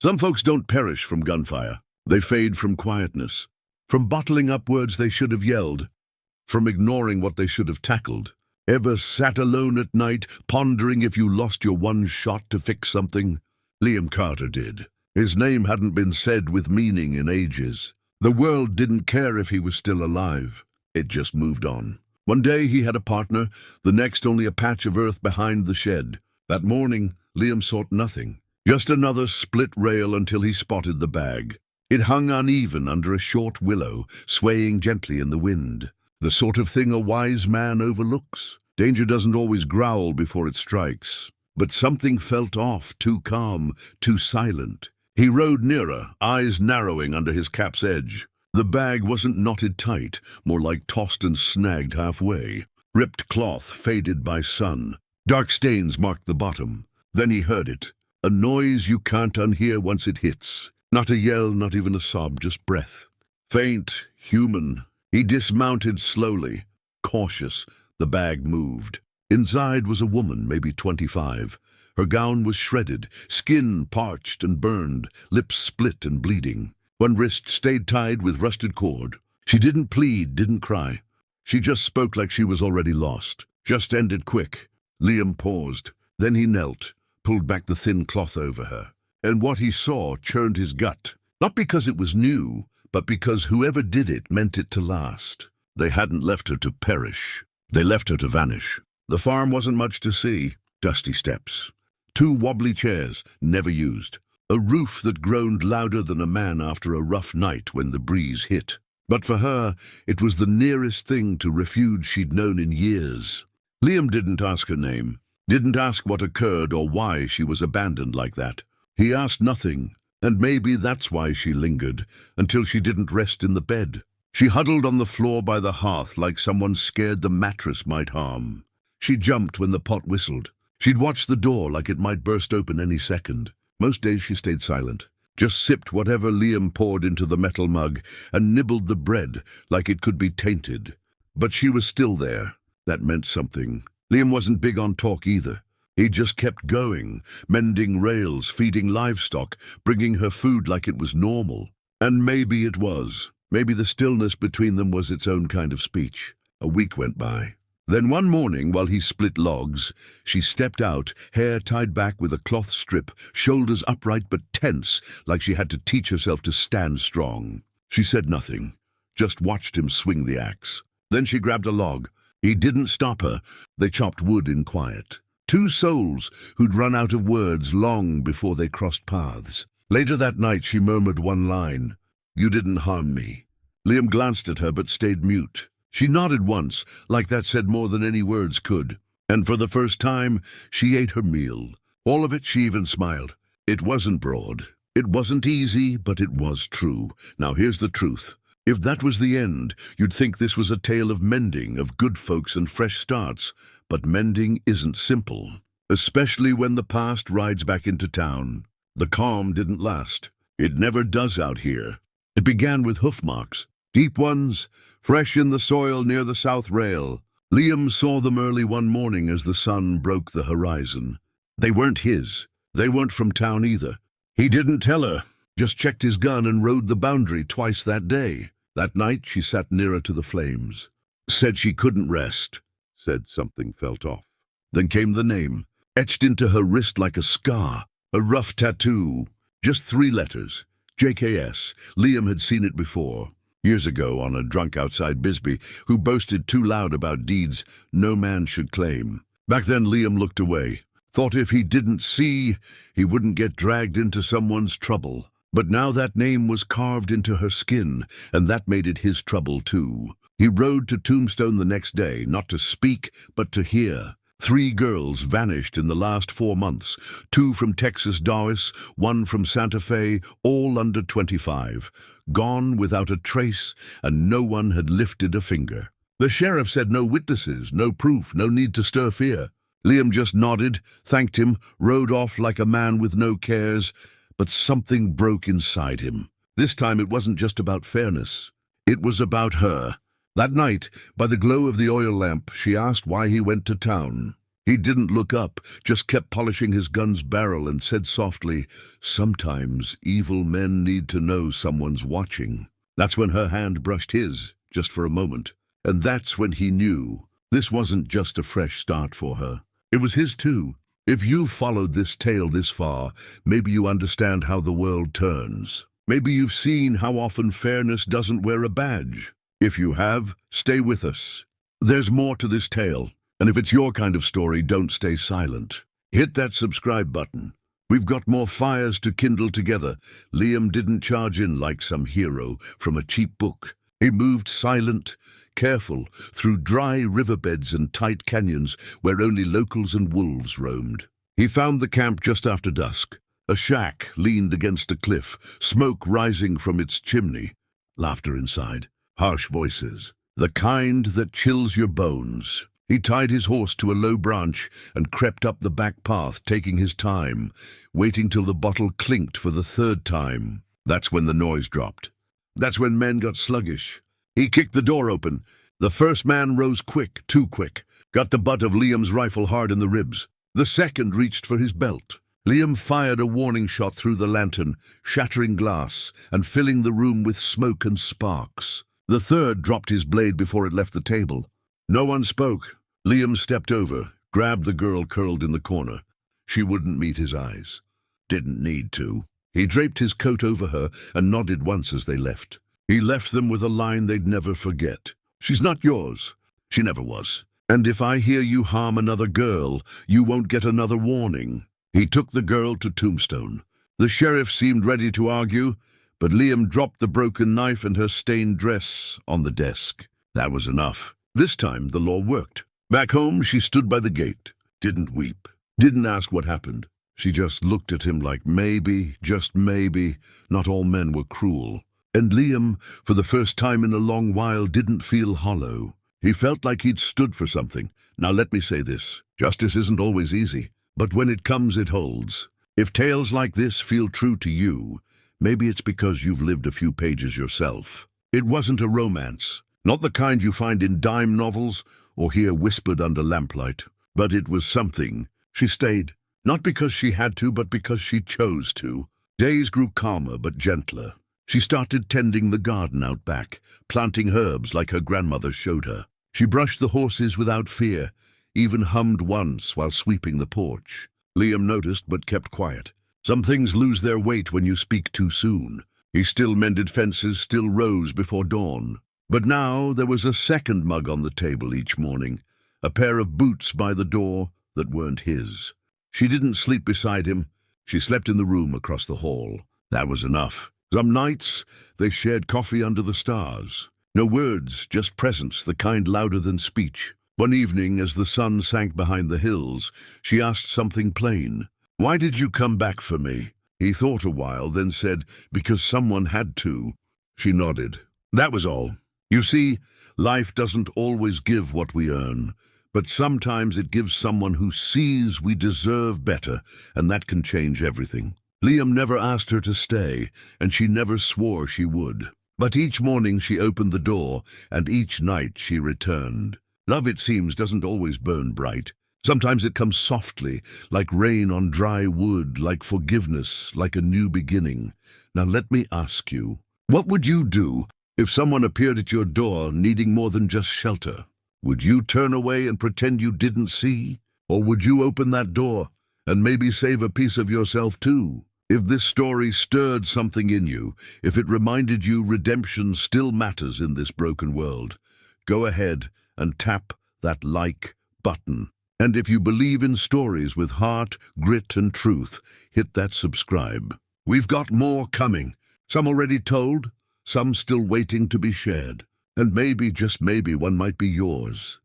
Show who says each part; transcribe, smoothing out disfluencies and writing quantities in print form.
Speaker 1: Some folks don't perish from gunfire. They fade from quietness, from bottling up words they should have yelled, from ignoring what they should have tackled. Ever sat alone at night, pondering if you lost your one shot to fix something? Liam Carter did. His name hadn't been said with meaning in ages. The world didn't care if he was still alive. It just moved on. One day he had a partner, the next only a patch of earth behind the shed. That morning, Liam sought nothing. Just another split rail until he spotted the bag. It hung uneven under a short willow, swaying gently in the wind. The sort of thing a wise man overlooks. Danger doesn't always growl before it strikes. But something felt off, too calm, too silent. He rode nearer, eyes narrowing under his cap's edge. The bag wasn't knotted tight, more like tossed and snagged halfway. Ripped cloth faded by sun. Dark stains marked the bottom. Then he heard it. A noise you can't unhear once it hits. Not a yell, not even a sob, just breath. Faint, human. He dismounted slowly. Cautious, the bag moved. Inside was a woman, maybe 25. Her gown was shredded, skin parched and burned, lips split and bleeding. One wrist stayed tied with rusted cord. She didn't plead, didn't cry. She just spoke like she was already lost. Just ended quick. Liam paused. Then he knelt, pulled back the thin cloth over her. And what he saw churned his gut. Not because it was new, but because whoever did it meant it to last. They hadn't left her to perish. They left her to vanish. The farm wasn't much to see. Dusty steps. 2 wobbly chairs, never used. A roof that groaned louder than a man after a rough night when the breeze hit. But for her, it was the nearest thing to refuge she'd known in years. Liam didn't ask her name, didn't ask what occurred or why she was abandoned like that. He asked nothing, and maybe that's why she lingered, until she didn't rest in the bed. She huddled on the floor by the hearth like someone scared the mattress might harm. She jumped when the pot whistled. She'd watched the door like it might burst open any second. Most days she stayed silent, just sipped whatever Liam poured into the metal mug and nibbled the bread like it could be tainted. But she was still there. That meant something. Liam wasn't big on talk either. He just kept going, mending rails, feeding livestock, bringing her food like it was normal. And maybe it was. Maybe the stillness between them was its own kind of speech. A week went by. Then one morning, while he split logs, she stepped out, hair tied back with a cloth strip, shoulders upright but tense, like she had to teach herself to stand strong. She said nothing, just watched him swing the axe. Then she grabbed a log. He didn't stop her. They chopped wood in quiet. 2 souls who'd run out of words long before they crossed paths. Later that night she murmured one line, "You didn't harm me." Liam glanced at her but stayed mute. She nodded once, like that said more than any words could. And for the first time, she ate her meal. All of it, she even smiled. It wasn't broad. It wasn't easy, but it was true. Now here's the truth. If that was the end, you'd think this was a tale of mending, of good folks and fresh starts. But mending isn't simple, especially when the past rides back into town. The calm didn't last. It never does out here. It began with hoof marks, deep ones, fresh in the soil near the south rail. Liam saw them early one morning as the sun broke the horizon. They weren't his. They weren't from town either. He didn't tell her, just checked his gun and rode the boundary twice that day. That night she sat nearer to the flames. Said she couldn't rest. Said something felt off. Then came the name, etched into her wrist like a scar, a rough tattoo. Just 3 letters. JKS. Liam had seen it before. Years ago on a drunk outside Bisbee who boasted too loud about deeds no man should claim. Back then Liam looked away, thought if he didn't see, he wouldn't get dragged into someone's trouble. But now that name was carved into her skin, and that made it his trouble too. He rode to Tombstone the next day, not to speak, but to hear. 3 girls vanished in the last 4 months, 2 from Texas Dawes, 1 from Santa Fe, all under 25. Gone without a trace, and no one had lifted a finger. The sheriff said no witnesses, no proof, no need to stir fear. Liam just nodded, thanked him, rode off like a man with no cares, but something broke inside him. This time it wasn't just about fairness. It was about her. That night, by the glow of the oil lamp, she asked why he went to town. He didn't look up, just kept polishing his gun's barrel and said softly, "Sometimes evil men need to know someone's watching." That's when her hand brushed his, just for a moment. And that's when he knew this wasn't just a fresh start for her. It was his too. If you've followed this tale this far, maybe you understand how the world turns. Maybe you've seen how often fairness doesn't wear a badge. If you have, stay with us. There's more to this tale, and if it's your kind of story, don't stay silent. Hit that subscribe button. We've got more fires to kindle together. Liam didn't charge in like some hero from a cheap book. He moved silent, careful, through dry riverbeds and tight canyons where only locals and wolves roamed. He found the camp just after dusk. A shack leaned against a cliff, smoke rising from its chimney. Laughter inside, harsh voices, the kind that chills your bones. He tied his horse to a low branch and crept up the back path, taking his time, waiting till the bottle clinked for the third time. That's when the noise dropped. That's when men got sluggish. He kicked the door open. The first man rose quick, too quick, got the butt of Liam's rifle hard in the ribs. The second reached for his belt. Liam fired a warning shot through the lantern, shattering glass and filling the room with smoke and sparks. The third dropped his blade before it left the table. No one spoke. Liam stepped over, grabbed the girl curled in the corner. She wouldn't meet his eyes. Didn't need to. He draped his coat over her and nodded once as they left. He left them with a line they'd never forget. "She's not yours." She never was. "And if I hear you harm another girl, you won't get another warning." He took the girl to Tombstone. The sheriff seemed ready to argue, but Liam dropped the broken knife and her stained dress on the desk. That was enough. This time the law worked. Back home, she stood by the gate. Didn't weep. Didn't ask what happened. She just looked at him like maybe, just maybe, not all men were cruel. And Liam, for the first time in a long while, didn't feel hollow. He felt like he'd stood for something. Now let me say this. Justice isn't always easy, but when it comes, it holds. If tales like this feel true to you, maybe it's because you've lived a few pages yourself. It wasn't a romance, not the kind you find in dime novels or hear whispered under lamplight. But it was something. She stayed, not because she had to, but because she chose to. Days grew calmer but gentler. She started tending the garden out back, planting herbs like her grandmother showed her. She brushed the horses without fear, even hummed once while sweeping the porch. Liam noticed but kept quiet. Some things lose their weight when you speak too soon. He still mended fences, still rose before dawn. But now there was a second mug on the table each morning, a pair of boots by the door that weren't his. She didn't sleep beside him. She slept in the room across the hall. That was enough. Some nights they shared coffee under the stars. No words, just presence, the kind louder than speech. One evening, as the sun sank behind the hills, she asked something plain. "Why did you come back for me?" He thought a while, then said, "Because someone had to." She nodded. That was all. You see, life doesn't always give what we earn, but sometimes it gives someone who sees we deserve better, and that can change everything. Liam never asked her to stay, and she never swore she would. But each morning she opened the door, and each night she returned. Love, it seems, doesn't always burn bright. Sometimes it comes softly, like rain on dry wood, like forgiveness, like a new beginning. Now let me ask you, what would you do if someone appeared at your door needing more than just shelter? Would you turn away and pretend you didn't see? Or would you open that door and maybe save a piece of yourself too? If this story stirred something in you, if it reminded you redemption still matters in this broken world, go ahead and tap that like button. And if you believe in stories with heart, grit, and truth, hit that subscribe. We've got more coming. Some already told, some still waiting to be shared. And maybe, just maybe, one might be yours.